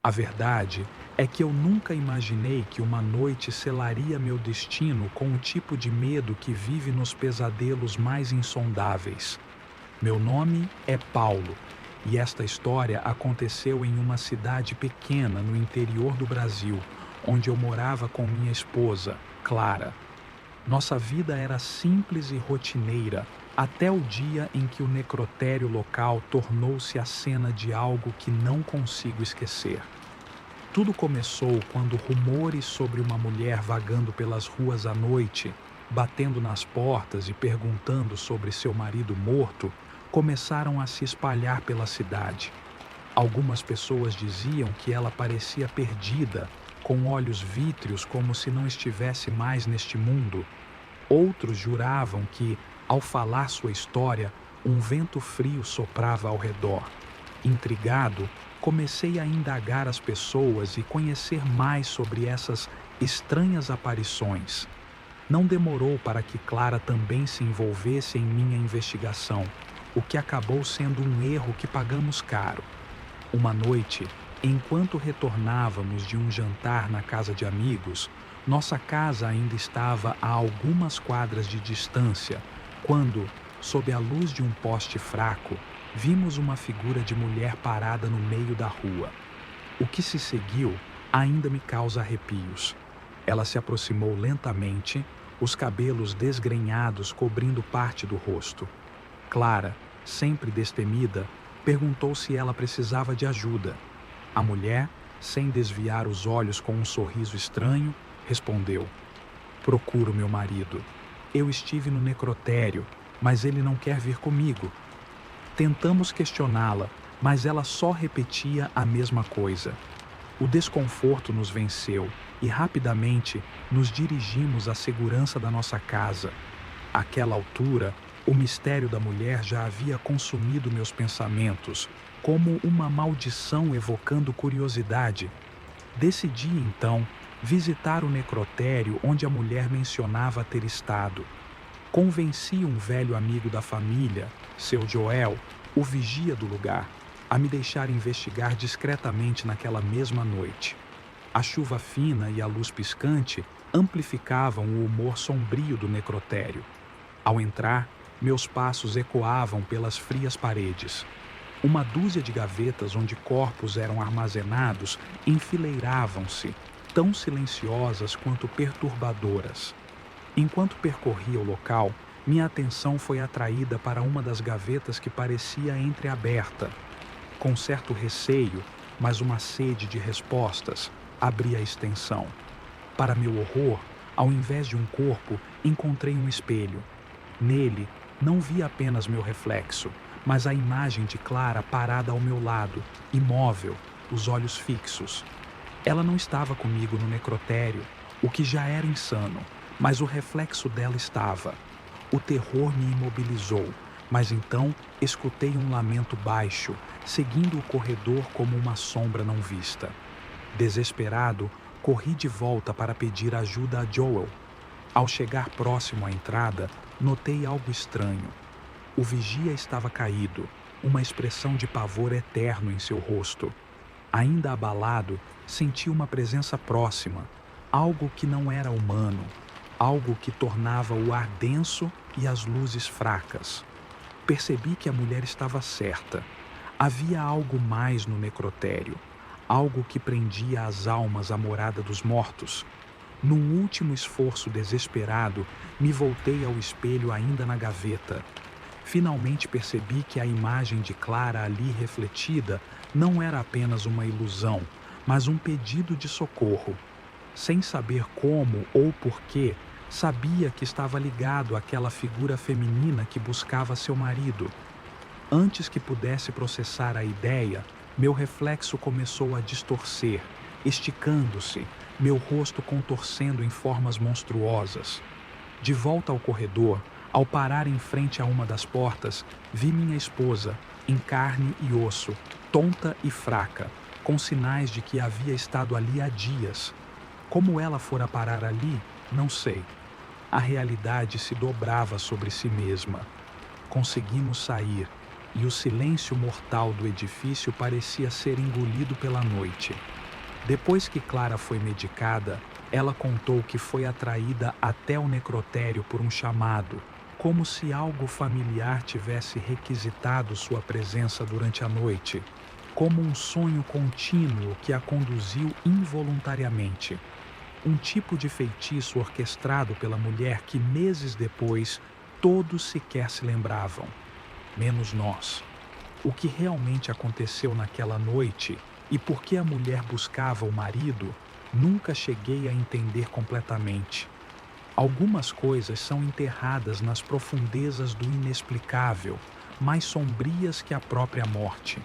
A verdade é que eu nunca imaginei que uma noite selaria meu destino com o tipo de medo que vive nos pesadelos mais insondáveis. Meu nome é Paulo, e esta história aconteceu em uma cidade pequena no interior do Brasil, onde eu morava com minha esposa, Clara. Nossa vida era simples e rotineira, até o dia em que o necrotério local tornou-se a cena de algo que não consigo esquecer. Tudo começou quando rumores sobre uma mulher vagando pelas ruas à noite, batendo nas portas e perguntando sobre seu marido morto, começaram a se espalhar pela cidade. Algumas pessoas diziam que ela parecia perdida, com olhos vítreos como se não estivesse mais neste mundo. Outros juravam que, ao falar sua história, um vento frio soprava ao redor. Intrigado, comecei a indagar as pessoas e conhecer mais sobre essas estranhas aparições. Não demorou para que Clara também se envolvesse em minha investigação, o que acabou sendo um erro que pagamos caro. Uma noite, enquanto retornávamos de um jantar na casa de amigos, nossa casa ainda estava a algumas quadras de distância, quando, sob a luz de um poste fraco, vimos uma figura de mulher parada no meio da rua. O que se seguiu ainda me causa arrepios. Ela se aproximou lentamente, os cabelos desgrenhados cobrindo parte do rosto. Clara, sempre destemida, perguntou se ela precisava de ajuda. A mulher, sem desviar os olhos com um sorriso estranho, respondeu: "Procuro meu marido. Eu estive no necrotério, mas ele não quer vir comigo." Tentamos questioná-la, mas ela só repetia a mesma coisa. O desconforto nos venceu e rapidamente nos dirigimos à segurança da nossa casa. Àquela altura, o mistério da mulher já havia consumido meus pensamentos, como uma maldição evocando curiosidade. Decidi, então, visitar o necrotério onde a mulher mencionava ter estado. Convenci um velho amigo da família, seu Joel, o vigia do lugar, a me deixar investigar discretamente naquela mesma noite. A chuva fina e a luz piscante amplificavam o humor sombrio do necrotério. Ao entrar, meus passos ecoavam pelas frias paredes. Uma dúzia de gavetas onde corpos eram armazenados enfileiravam-se, tão silenciosas quanto perturbadoras. Enquanto percorria o local, minha atenção foi atraída para uma das gavetas que parecia entreaberta. Com certo receio, mas uma sede de respostas, abri a extensão. Para meu horror, ao invés de um corpo, encontrei um espelho. Nele, não vi apenas meu reflexo, mas a imagem de Clara parada ao meu lado, imóvel, os olhos fixos. Ela não estava comigo no necrotério, o que já era insano, mas o reflexo dela estava. O terror me imobilizou, mas então escutei um lamento baixo, seguindo o corredor como uma sombra não vista. Desesperado, corri de volta para pedir ajuda a Joel. Ao chegar próximo à entrada, notei algo estranho. O vigia estava caído, uma expressão de pavor eterno em seu rosto. Ainda abalado, senti uma presença próxima, algo que não era humano, algo que tornava o ar denso e as luzes fracas. Percebi que a mulher estava certa. Havia algo mais no necrotério, algo que prendia as almas à morada dos mortos. Num último esforço desesperado, me voltei ao espelho ainda na gaveta. Finalmente percebi que a imagem de Clara ali refletida não era apenas uma ilusão, mas um pedido de socorro. Sem saber como ou porquê, sabia que estava ligado àquela figura feminina que buscava seu marido. Antes que pudesse processar a ideia, meu reflexo começou a distorcer, esticando-se, meu rosto contorcendo em formas monstruosas. De volta ao corredor, ao parar em frente a uma das portas, vi minha esposa, em carne e osso, tonta e fraca, com sinais de que havia estado ali há dias. Como ela fora parar ali, não sei. A realidade se dobrava sobre si mesma. Conseguimos sair, e o silêncio mortal do edifício parecia ser engolido pela noite. Depois que Clara foi medicada, ela contou que foi atraída até o necrotério por um chamado, como se algo familiar tivesse requisitado sua presença durante a noite, como um sonho contínuo que a conduziu involuntariamente. Um tipo de feitiço orquestrado pela mulher que meses depois todos sequer se lembravam, menos nós. O que realmente aconteceu naquela noite e por que a mulher buscava o marido, nunca cheguei a entender completamente. Algumas coisas são enterradas nas profundezas do inexplicável, mais sombrias que a própria morte.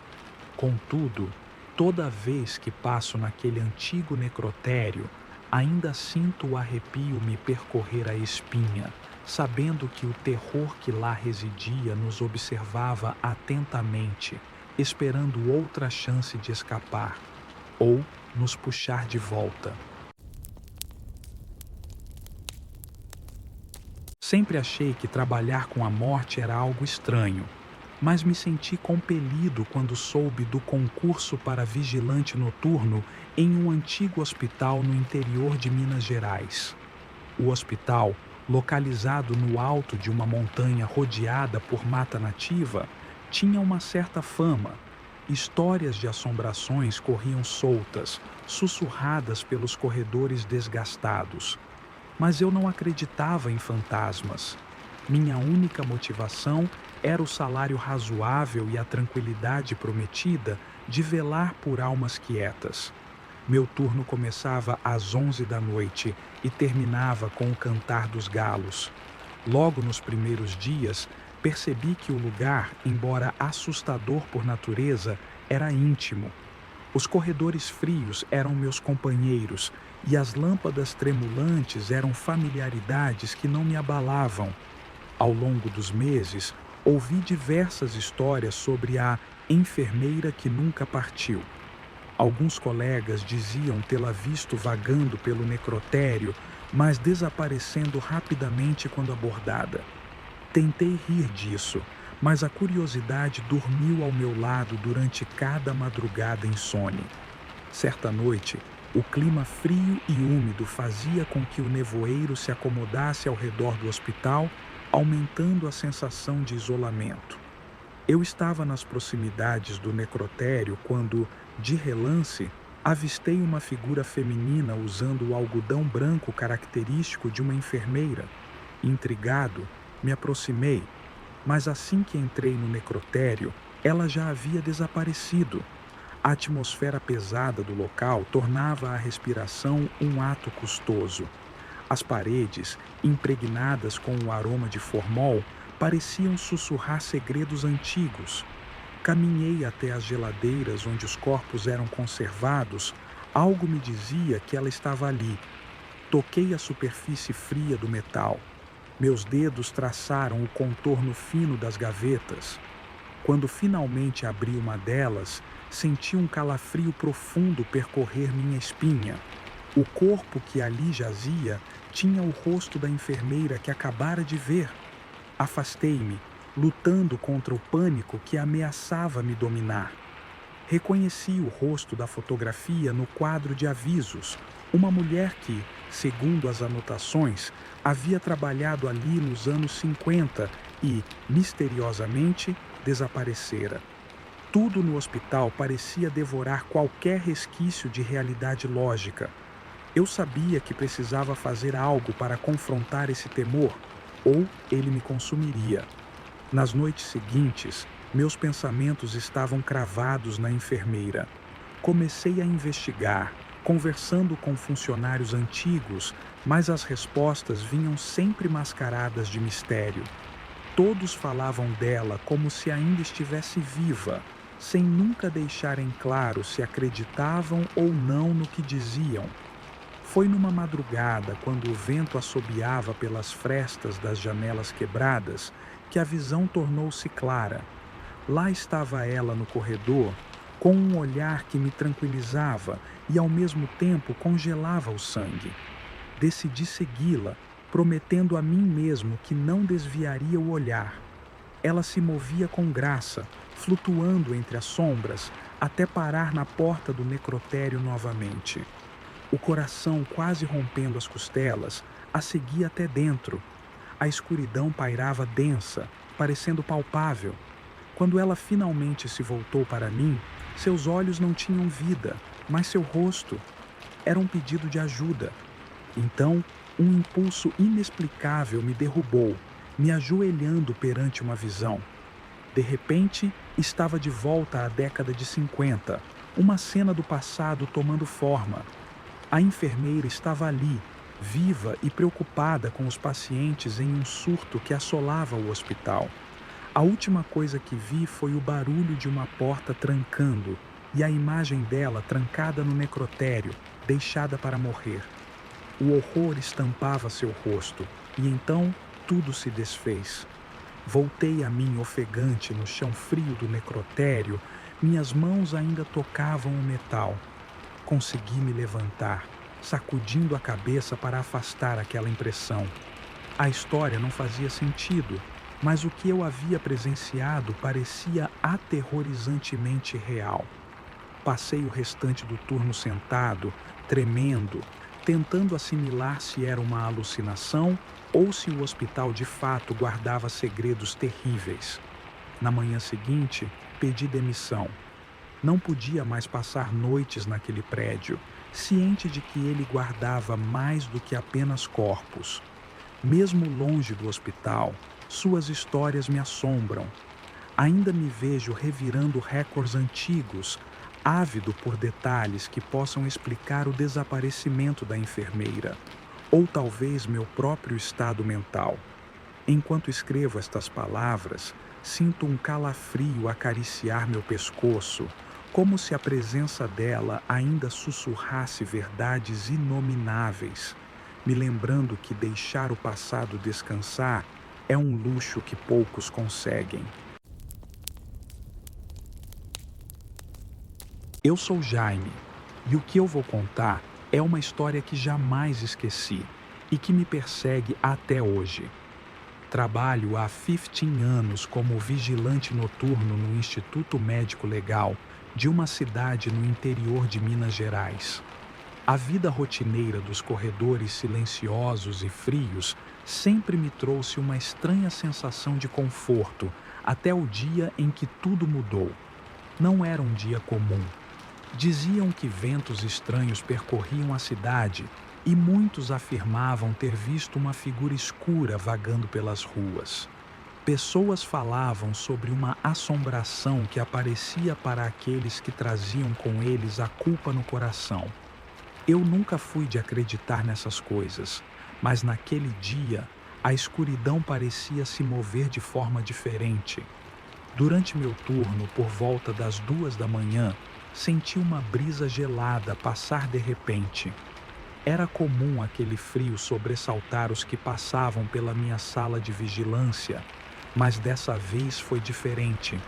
Contudo, toda vez que passo naquele antigo necrotério, ainda sinto o arrepio me percorrer a espinha, sabendo que o terror que lá residia nos observava atentamente, esperando outra chance de escapar, ou nos puxar de volta. Sempre achei que trabalhar com a morte era algo estranho, mas me senti compelido quando soube do concurso para vigilante noturno em um antigo hospital no interior de Minas Gerais. O hospital, localizado no alto de uma montanha rodeada por mata nativa, tinha uma certa fama. Histórias de assombrações corriam soltas, sussurradas pelos corredores desgastados. Mas eu não acreditava em fantasmas. Minha única motivação era o salário razoável e a tranquilidade prometida de velar por almas quietas. Meu turno começava às 11 da noite e terminava com o cantar dos galos. Logo nos primeiros dias, percebi que o lugar, embora assustador por natureza, era íntimo. Os corredores frios eram meus companheiros e as lâmpadas tremulantes eram familiaridades que não me abalavam. Ao longo dos meses, ouvi diversas histórias sobre a enfermeira que nunca partiu. Alguns colegas diziam tê-la visto vagando pelo necrotério, mas desaparecendo rapidamente quando abordada. Tentei rir disso, mas a curiosidade dormiu ao meu lado durante cada madrugada insone. Certa noite, o clima frio e úmido fazia com que o nevoeiro se acomodasse ao redor do hospital, aumentando a sensação de isolamento. Eu estava nas proximidades do necrotério quando, de relance, avistei uma figura feminina usando o algodão branco característico de uma enfermeira. Intrigado, me aproximei, mas assim que entrei no necrotério, ela já havia desaparecido. A atmosfera pesada do local tornava a respiração um ato custoso. As paredes, impregnadas com o aroma de formol, pareciam sussurrar segredos antigos. Caminhei até as geladeiras onde os corpos eram conservados. Algo me dizia que ela estava ali. Toquei a superfície fria do metal. Meus dedos traçaram o contorno fino das gavetas. Quando finalmente abri uma delas, senti um calafrio profundo percorrer minha espinha. O corpo que ali jazia tinha o rosto da enfermeira que acabara de ver. Afastei-me, lutando contra o pânico que ameaçava me dominar. Reconheci o rosto da fotografia no quadro de avisos, uma mulher que, segundo as anotações, havia trabalhado ali nos anos 50 e, misteriosamente, desaparecera. Tudo no hospital parecia devorar qualquer resquício de realidade lógica. Eu sabia que precisava fazer algo para confrontar esse temor, ou ele me consumiria. Nas noites seguintes, meus pensamentos estavam cravados na enfermeira. Comecei a investigar, conversando com funcionários antigos, mas as respostas vinham sempre mascaradas de mistério. Todos falavam dela como se ainda estivesse viva, sem nunca deixarem claro se acreditavam ou não no que diziam. Foi numa madrugada, quando o vento assobiava pelas frestas das janelas quebradas, que a visão tornou-se clara. Lá estava ela no corredor, com um olhar que me tranquilizava e ao mesmo tempo congelava o sangue. Decidi segui-la, prometendo a mim mesmo que não desviaria o olhar. Ela se movia com graça, flutuando entre as sombras, até parar na porta do necrotério novamente. O coração, quase rompendo as costelas, a seguia até dentro. A escuridão pairava densa, parecendo palpável. Quando ela finalmente se voltou para mim, seus olhos não tinham vida, mas seu rosto era um pedido de ajuda. Então, um impulso inexplicável me derrubou, me ajoelhando perante uma visão. De repente, estava de volta à década de 50, uma cena do passado tomando forma. A enfermeira estava ali, viva e preocupada com os pacientes em um surto que assolava o hospital. A última coisa que vi foi o barulho de uma porta trancando e a imagem dela trancada no necrotério, deixada para morrer. O horror estampava seu rosto e então tudo se desfez. Voltei a mim ofegante no chão frio do necrotério, minhas mãos ainda tocavam o metal. Consegui me levantar, sacudindo a cabeça para afastar aquela impressão. A história não fazia sentido, mas o que eu havia presenciado parecia aterrorizantemente real. Passei o restante do turno sentado, tremendo, tentando assimilar se era uma alucinação ou se o hospital de fato guardava segredos terríveis. Na manhã seguinte, pedi demissão. Não podia mais passar noites naquele prédio, ciente de que ele guardava mais do que apenas corpos. Mesmo longe do hospital, suas histórias me assombram. Ainda me vejo revirando recordes antigos, ávido por detalhes que possam explicar o desaparecimento da enfermeira, ou talvez meu próprio estado mental. Enquanto escrevo estas palavras, sinto um calafrio acariciar meu pescoço, como se a presença dela ainda sussurrasse verdades inomináveis, me lembrando que deixar o passado descansar é um luxo que poucos conseguem. Eu sou Jaime, e o que eu vou contar é uma história que jamais esqueci e que me persegue até hoje. Trabalho há 15 anos como vigilante noturno no Instituto Médico Legal de uma cidade no interior de Minas Gerais. A vida rotineira dos corredores silenciosos e frios sempre me trouxe uma estranha sensação de conforto, até o dia em que tudo mudou. Não era um dia comum. Diziam que ventos estranhos percorriam a cidade e muitos afirmavam ter visto uma figura escura vagando pelas ruas. Pessoas falavam sobre uma assombração que aparecia para aqueles que traziam com eles a culpa no coração. Eu nunca fui de acreditar nessas coisas, mas naquele dia a escuridão parecia se mover de forma diferente. Durante meu turno, por volta das 2 da manhã, senti uma brisa gelada passar de repente. Era comum aquele frio sobressaltar os que passavam pela minha sala de vigilância, mas dessa vez foi diferente.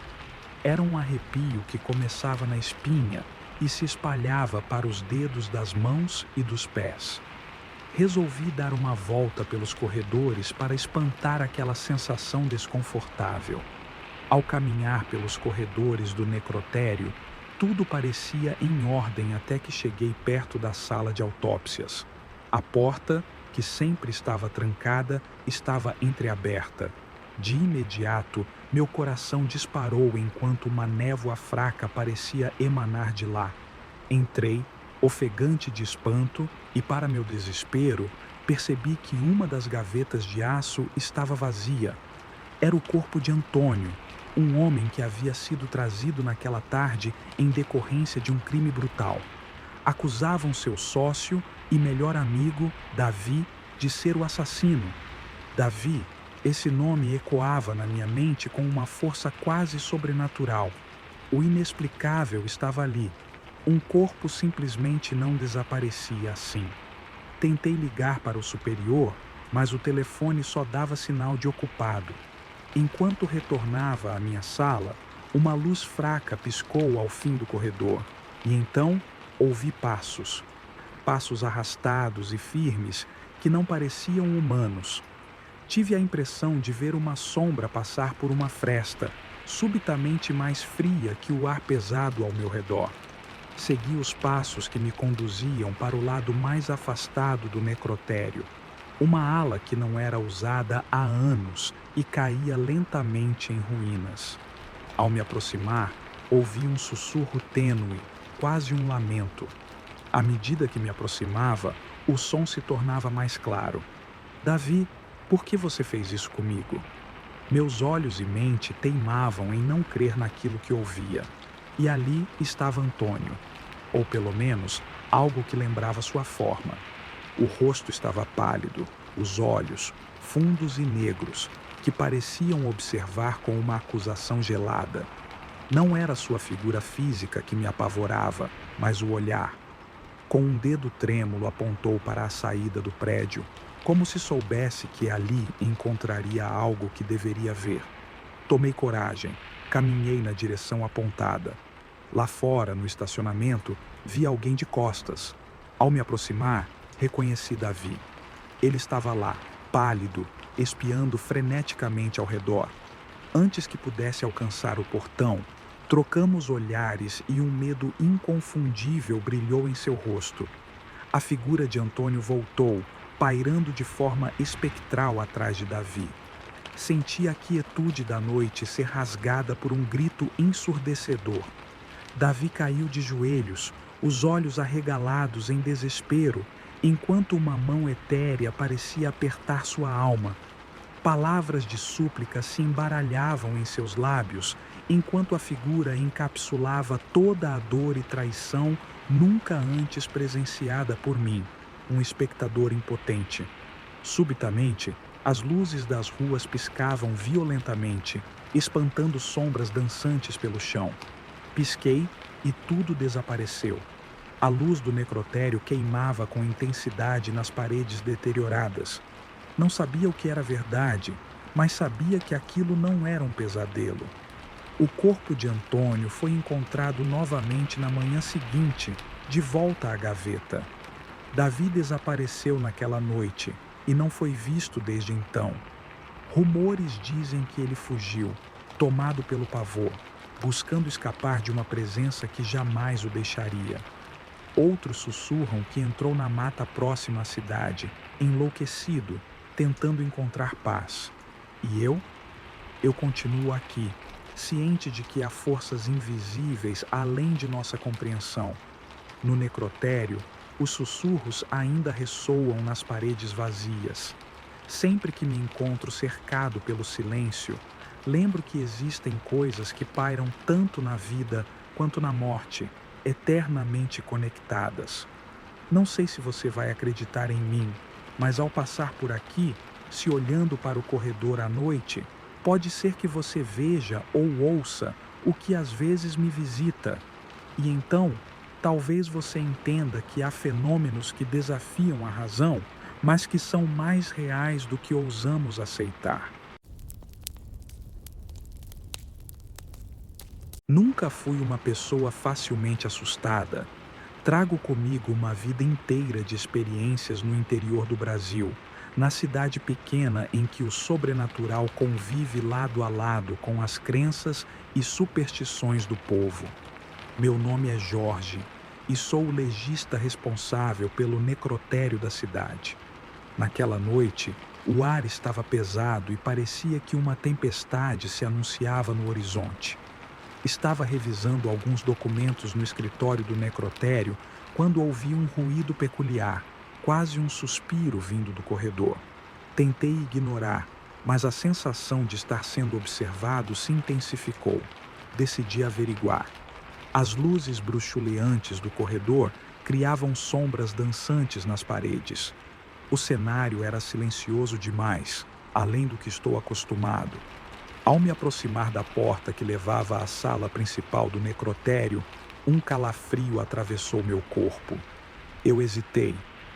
Era um arrepio que começava na espinha e se espalhava para os dedos das mãos e dos pés. Resolvi dar uma volta pelos corredores para espantar aquela sensação desconfortável. Ao caminhar pelos corredores do necrotério, tudo parecia em ordem até que cheguei perto da sala de autópsias. A porta, que sempre estava trancada, estava entreaberta. De imediato, meu coração disparou enquanto uma névoa fraca parecia emanar de lá. Entrei, ofegante de espanto, e para meu desespero, percebi que uma das gavetas de aço estava vazia. Era o corpo de Antônio, um homem que havia sido trazido naquela tarde em decorrência de um crime brutal. Acusavam seu sócio e melhor amigo, Davi, de ser o assassino. Davi, esse nome ecoava na minha mente com uma força quase sobrenatural. O inexplicável estava ali. Um corpo simplesmente não desaparecia assim. Tentei ligar para o superior, mas o telefone só dava sinal de ocupado. Enquanto retornava à minha sala, uma luz fraca piscou ao fim do corredor, e então ouvi passos. Passos arrastados e firmes que não pareciam humanos. Tive a impressão de ver uma sombra passar por uma fresta, subitamente mais fria que o ar pesado ao meu redor. Segui os passos que me conduziam para o lado mais afastado do necrotério, uma ala que não era usada há anos e caía lentamente em ruínas. Ao me aproximar, ouvi um sussurro tênue, quase um lamento. À medida que me aproximava, o som se tornava mais claro. Davi, por que você fez isso comigo? Meus olhos e mente teimavam em não crer naquilo que ouvia. E ali estava Antônio, ou pelo menos algo que lembrava sua forma. O rosto estava pálido, os olhos, fundos e negros, que pareciam observar com uma acusação gelada. Não era sua figura física que me apavorava, mas o olhar. Com um dedo trêmulo apontou para a saída do prédio, como se soubesse que ali encontraria algo que deveria ver. Tomei coragem, caminhei na direção apontada. Lá fora, no estacionamento, vi alguém de costas. Ao me aproximar, reconheci Davi. Ele estava lá, pálido, espiando freneticamente ao redor. Antes que pudesse alcançar o portão, trocamos olhares e um medo inconfundível brilhou em seu rosto. A figura de Antônio voltou, pairando de forma espectral atrás de Davi. Senti a quietude da noite ser rasgada por um grito ensurdecedor. Davi caiu de joelhos, os olhos arregalados em desespero, enquanto uma mão etérea parecia apertar sua alma. Palavras de súplica se embaralhavam em seus lábios, enquanto a figura encapsulava toda a dor e traição nunca antes presenciada por mim, um espectador impotente. Subitamente, as luzes das ruas piscavam violentamente, espantando sombras dançantes pelo chão. Pisquei e tudo desapareceu. A luz do necrotério queimava com intensidade nas paredes deterioradas. Não sabia o que era verdade, mas sabia que aquilo não era um pesadelo. O corpo de Antônio foi encontrado novamente na manhã seguinte, de volta à gaveta. Davi desapareceu naquela noite e não foi visto desde então. Rumores dizem que ele fugiu, tomado pelo pavor, buscando escapar de uma presença que jamais o deixaria. Outros sussurram que entrou na mata próxima à cidade, enlouquecido, tentando encontrar paz. E eu? Eu continuo aqui, ciente de que há forças invisíveis além de nossa compreensão. No necrotério, os sussurros ainda ressoam nas paredes vazias. Sempre que me encontro cercado pelo silêncio, lembro que existem coisas que pairam tanto na vida quanto na morte, eternamente conectadas. Não sei se você vai acreditar em mim, mas ao passar por aqui, se olhando para o corredor à noite, pode ser que você veja ou ouça o que às vezes me visita. E então, talvez você entenda que há fenômenos que desafiam a razão, mas que são mais reais do que ousamos aceitar. Nunca fui uma pessoa facilmente assustada. Trago comigo uma vida inteira de experiências no interior do Brasil, na cidade pequena em que o sobrenatural convive lado a lado com as crenças e superstições do povo. Meu nome é Jorge e sou o legista responsável pelo necrotério da cidade. Naquela noite, o ar estava pesado e parecia que uma tempestade se anunciava no horizonte. Estava revisando alguns documentos no escritório do necrotério quando ouvi um ruído peculiar, quase um suspiro vindo do corredor. Tentei ignorar, mas a sensação de estar sendo observado se intensificou. Decidi averiguar. As luzes bruxuleantes do corredor criavam sombras dançantes nas paredes. O cenário era silencioso demais, além do que estou acostumado. Ao me aproximar da porta que levava à sala principal do necrotério, um calafrio atravessou meu corpo. Eu hesitei,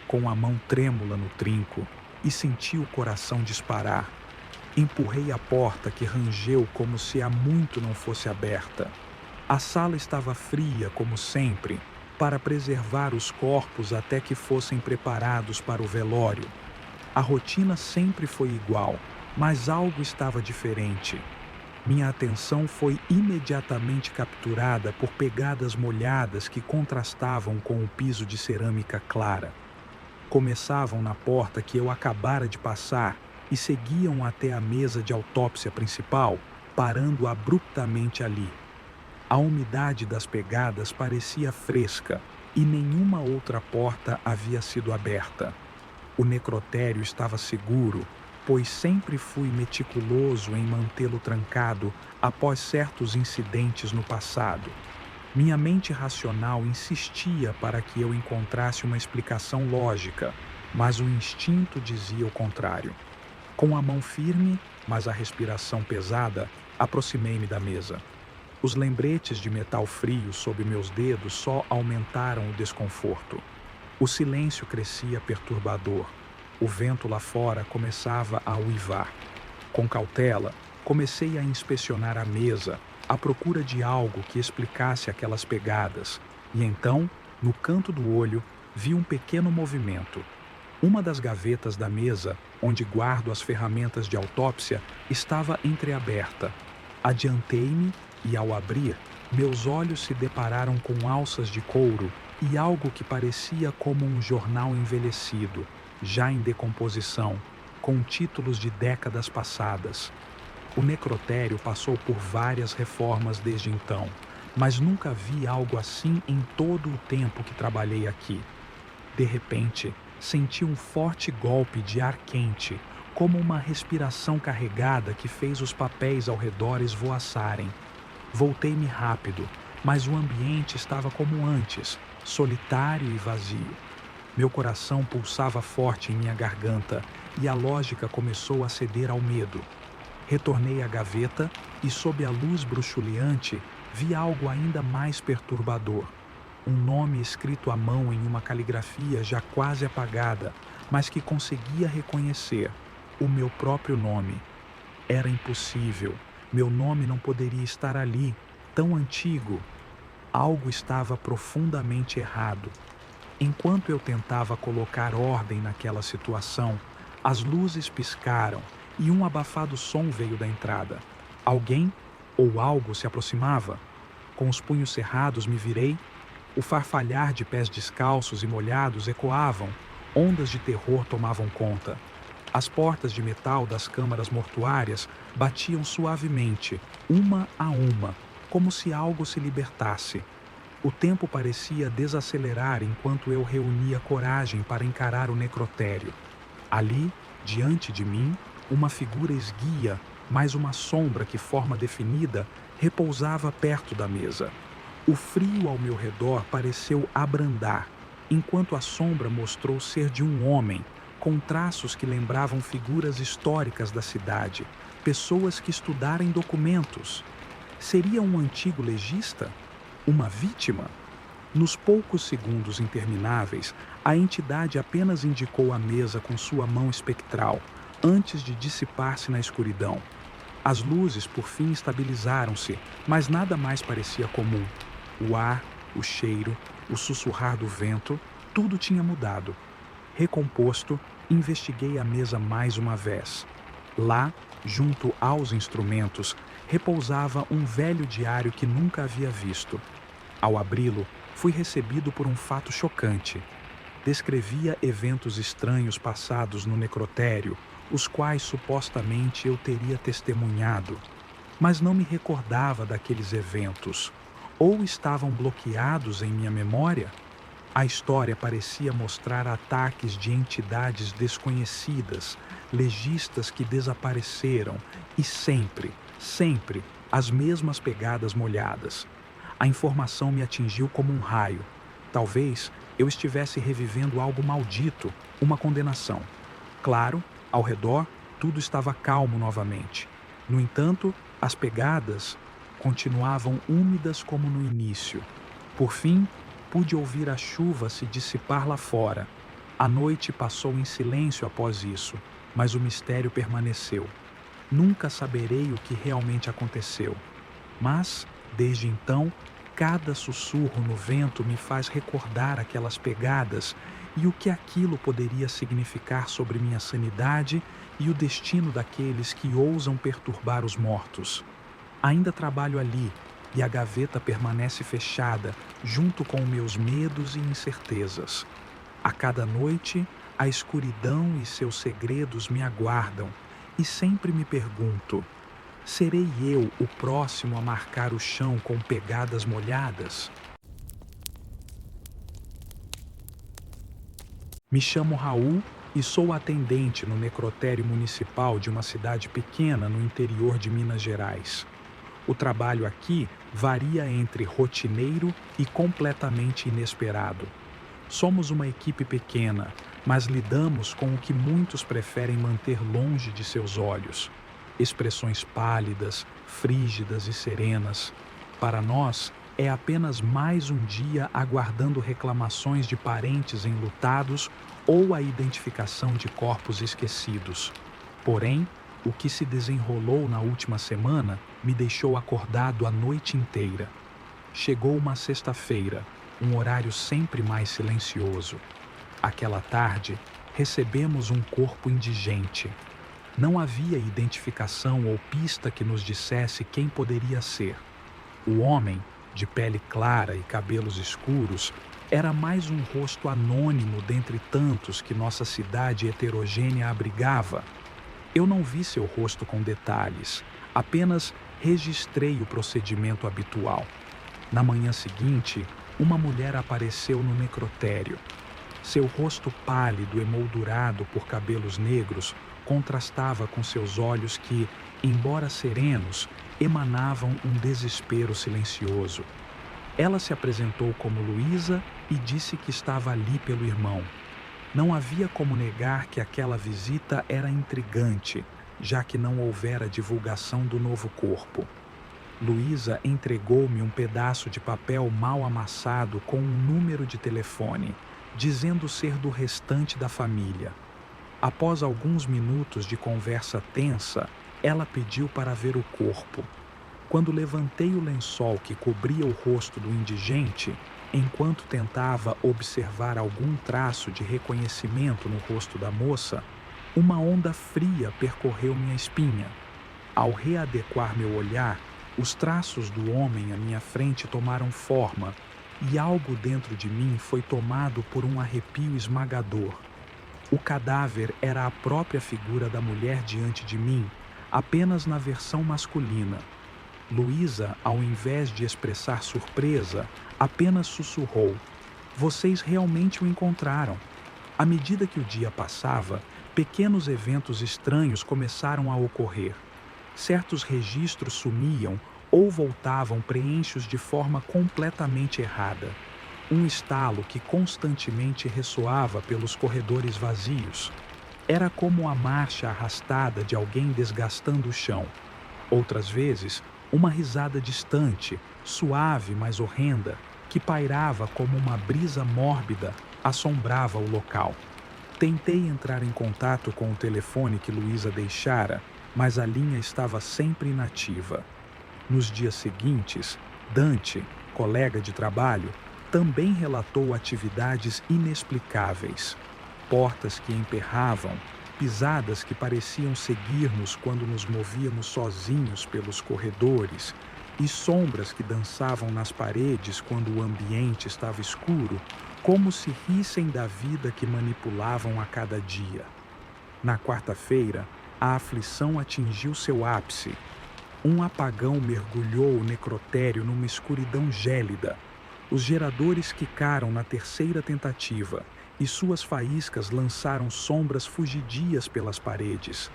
com a mão trêmula no trinco, e senti o coração disparar. Empurrei a porta que rangeu como se há muito não fosse aberta. A sala estava fria, como sempre, para preservar os corpos até que fossem preparados para o velório. A rotina sempre foi igual, mas algo estava diferente. Minha atenção foi imediatamente capturada por pegadas molhadas que contrastavam com o piso de cerâmica clara. Começavam na porta que eu acabara de passar e seguiam até a mesa de autópsia principal, parando abruptamente ali. A umidade das pegadas parecia fresca e nenhuma outra porta havia sido aberta. O necrotério estava seguro, pois sempre fui meticuloso em mantê-lo trancado após certos incidentes no passado. Minha mente racional insistia para que eu encontrasse uma explicação lógica, mas o instinto dizia o contrário. Com a mão firme, mas a respiração pesada, aproximei-me da mesa. Os lembretes de metal frio sob meus dedos só aumentaram o desconforto. O silêncio crescia perturbador. O vento lá fora começava a uivar. Com cautela, comecei a inspecionar a mesa, à procura de algo que explicasse aquelas pegadas, e então, no canto do olho, vi um pequeno movimento. Uma das gavetas da mesa, onde guardo as ferramentas de autópsia, estava entreaberta. Adiantei-me e, ao abrir, meus olhos se depararam com alças de couro e algo que parecia como um jornal envelhecido, já em decomposição, com títulos de décadas passadas. O necrotério passou por várias reformas desde então, mas nunca vi algo assim em todo o tempo que trabalhei aqui. De repente, senti um forte golpe de ar quente, como uma respiração carregada que fez os papéis ao redor esvoaçarem. Voltei-me rápido, mas o ambiente estava como antes, solitário e vazio. Meu coração pulsava forte em minha garganta e a lógica começou a ceder ao medo. Retornei à gaveta e, sob a luz bruxuleante, vi algo ainda mais perturbador. Um nome escrito à mão em uma caligrafia já quase apagada, mas que conseguia reconhecer: o meu próprio nome. Era impossível. Meu nome não poderia estar ali, tão antigo. Algo estava profundamente errado. Enquanto eu tentava colocar ordem naquela situação, as luzes piscaram e um abafado som veio da entrada. Alguém ou algo se aproximava. Com os punhos cerrados, me virei. O farfalhar de pés descalços e molhados ecoavam. Ondas de terror tomavam conta. As portas de metal das câmaras mortuárias batiam suavemente, uma a uma, como se algo se libertasse. O tempo parecia desacelerar enquanto eu reunia coragem para encarar o necrotério. Ali, diante de mim, uma figura esguia, mais uma sombra que forma definida, repousava perto da mesa. O frio ao meu redor pareceu abrandar, enquanto a sombra mostrou ser de um homem, com traços que lembravam figuras históricas da cidade, pessoas que estudaram documentos. Seria um antigo legista? Uma vítima? Nos poucos segundos intermináveis, a entidade apenas indicou a mesa com sua mão espectral, antes de dissipar-se na escuridão. As luzes, por fim, estabilizaram-se, mas nada mais parecia comum. O ar, o cheiro, o sussurrar do vento, tudo tinha mudado. Recomposto, investiguei a mesa mais uma vez. Lá, junto aos instrumentos, repousava um velho diário que nunca havia visto. Ao abri-lo, fui recebido por um fato chocante. Descrevia eventos estranhos passados no necrotério, os quais supostamente eu teria testemunhado. Mas não me recordava daqueles eventos. Ou estavam bloqueados em minha memória? A história parecia mostrar ataques de entidades desconhecidas, legistas que desapareceram e sempre, as mesmas pegadas molhadas. A informação me atingiu como um raio. Talvez eu estivesse revivendo algo maldito, uma condenação. Claro, ao redor, tudo estava calmo novamente. No entanto, as pegadas continuavam úmidas como no início. Por fim, pude ouvir a chuva se dissipar lá fora. A noite passou em silêncio após isso, mas o mistério permaneceu. Nunca saberei o que realmente aconteceu. Mas, desde então, cada sussurro no vento me faz recordar aquelas pegadas e o que aquilo poderia significar sobre minha sanidade e o destino daqueles que ousam perturbar os mortos. Ainda trabalho ali e a gaveta permanece fechada junto com meus medos e incertezas. A cada noite, a escuridão e seus segredos me aguardam e sempre me pergunto: serei eu o próximo a marcar o chão com pegadas molhadas? Me chamo Raul e sou atendente no necrotério municipal de uma cidade pequena no interior de Minas Gerais. O trabalho aqui varia entre rotineiro e completamente inesperado. Somos uma equipe pequena, mas lidamos com o que muitos preferem manter longe de seus olhos. Expressões pálidas, frígidas e serenas. Para nós, é apenas mais um dia aguardando reclamações de parentes enlutados ou a identificação de corpos esquecidos. Porém, o que se desenrolou na última semana me deixou acordado a noite inteira. Chegou uma sexta-feira, um horário sempre mais silencioso. Aquela tarde, recebemos um corpo indigente. Não havia identificação ou pista que nos dissesse quem poderia ser. O homem, de pele clara e cabelos escuros, era mais um rosto anônimo dentre tantos que nossa cidade heterogênea abrigava. Eu não vi seu rosto com detalhes, apenas registrei o procedimento habitual. Na manhã seguinte, uma mulher apareceu no necrotério. Seu rosto pálido, emoldurado por cabelos negros, contrastava com seus olhos que, embora serenos, emanavam um desespero silencioso. Ela se apresentou como Luísa e disse que estava ali pelo irmão. Não havia como negar que aquela visita era intrigante, já que não houvera divulgação do novo corpo. Luísa entregou-me um pedaço de papel mal amassado com um número de telefone, dizendo ser do restante da família. Após alguns minutos de conversa tensa, ela pediu para ver o corpo. Quando levantei o lençol que cobria o rosto do indigente, enquanto tentava observar algum traço de reconhecimento no rosto da moça, uma onda fria percorreu minha espinha. Ao readequar meu olhar, os traços do homem à minha frente tomaram forma e algo dentro de mim foi tomado por um arrepio esmagador. O cadáver era a própria figura da mulher diante de mim, apenas na versão masculina. Luísa, ao invés de expressar surpresa, apenas sussurrou: "Vocês realmente o encontraram." À medida que o dia passava, pequenos eventos estranhos começaram a ocorrer. Certos registros sumiam ou voltavam preenchidos de forma completamente errada. Um estalo que constantemente ressoava pelos corredores vazios. Era como a marcha arrastada de alguém desgastando o chão. Outras vezes, uma risada distante, suave mas horrenda, que pairava como uma brisa mórbida, assombrava o local. Tentei entrar em contato com o telefone que Luísa deixara, mas a linha estava sempre inativa. Nos dias seguintes, Dante, colega de trabalho, também relatou atividades inexplicáveis. Portas que emperravam, pisadas que pareciam seguir-nos quando nos movíamos sozinhos pelos corredores, e sombras que dançavam nas paredes quando o ambiente estava escuro, como se rissem da vida que manipulavam a cada dia. Na quarta-feira, a aflição atingiu seu ápice. Um apagão mergulhou o necrotério numa escuridão gélida. Os geradores quicaram na terceira tentativa e suas faíscas lançaram sombras fugidias pelas paredes.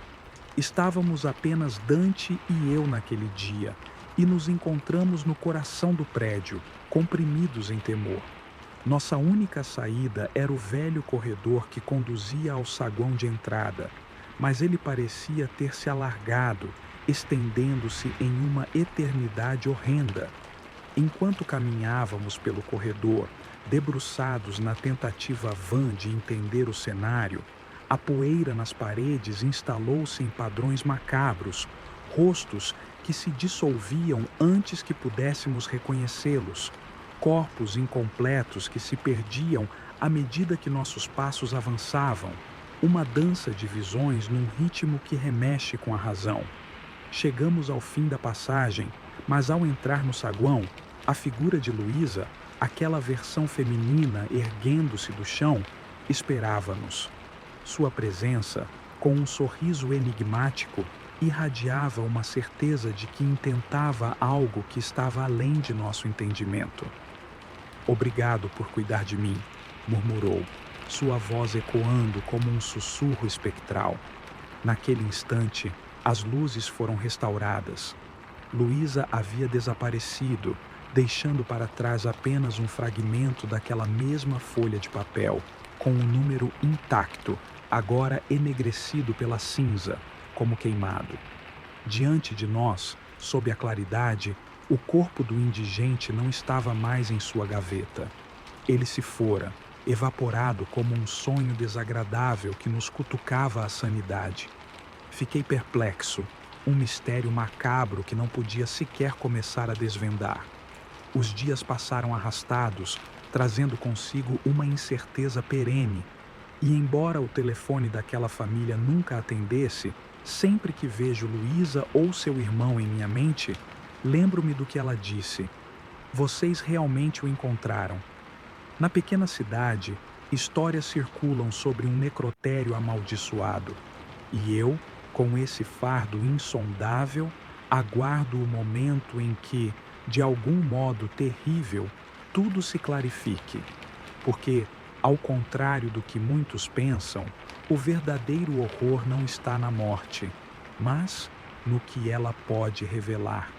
Estávamos apenas Dante e eu naquele dia, e nos encontramos no coração do prédio, comprimidos em temor. Nossa única saída era o velho corredor que conduzia ao saguão de entrada, mas ele parecia ter se alargado, estendendo-se em uma eternidade horrenda. Enquanto caminhávamos pelo corredor, debruçados na tentativa vã de entender o cenário, a poeira nas paredes instalou-se em padrões macabros, rostos que se dissolviam antes que pudéssemos reconhecê-los, corpos incompletos que se perdiam à medida que nossos passos avançavam, uma dança de visões num ritmo que remexe com a razão. Chegamos ao fim da passagem, mas ao entrar no saguão, a figura de Luísa, aquela versão feminina erguendo-se do chão, esperava-nos. Sua presença, com um sorriso enigmático, irradiava uma certeza de que intentava algo que estava além de nosso entendimento. Obrigado por cuidar de mim, murmurou, sua voz ecoando como um sussurro espectral. Naquele instante, as luzes foram restauradas. Luísa havia desaparecido, deixando para trás apenas um fragmento daquela mesma folha de papel, com o número intacto, agora enegrecido pela cinza, como queimado. Diante de nós, sob a claridade, o corpo do indigente não estava mais em sua gaveta. Ele se fora, evaporado como um sonho desagradável que nos cutucava a sanidade. Fiquei perplexo, um mistério macabro que não podia sequer começar a desvendar. Os dias passaram arrastados, trazendo consigo uma incerteza perene, e embora o telefone daquela família nunca atendesse, sempre que vejo Luísa ou seu irmão em minha mente, lembro-me do que ela disse. Vocês realmente o encontraram. Na pequena cidade, histórias circulam sobre um necrotério amaldiçoado. E eu, com esse fardo insondável, aguardo o momento em que, de algum modo terrível, tudo se clarifique. Porque, ao contrário do que muitos pensam, o verdadeiro horror não está na morte, mas no que ela pode revelar.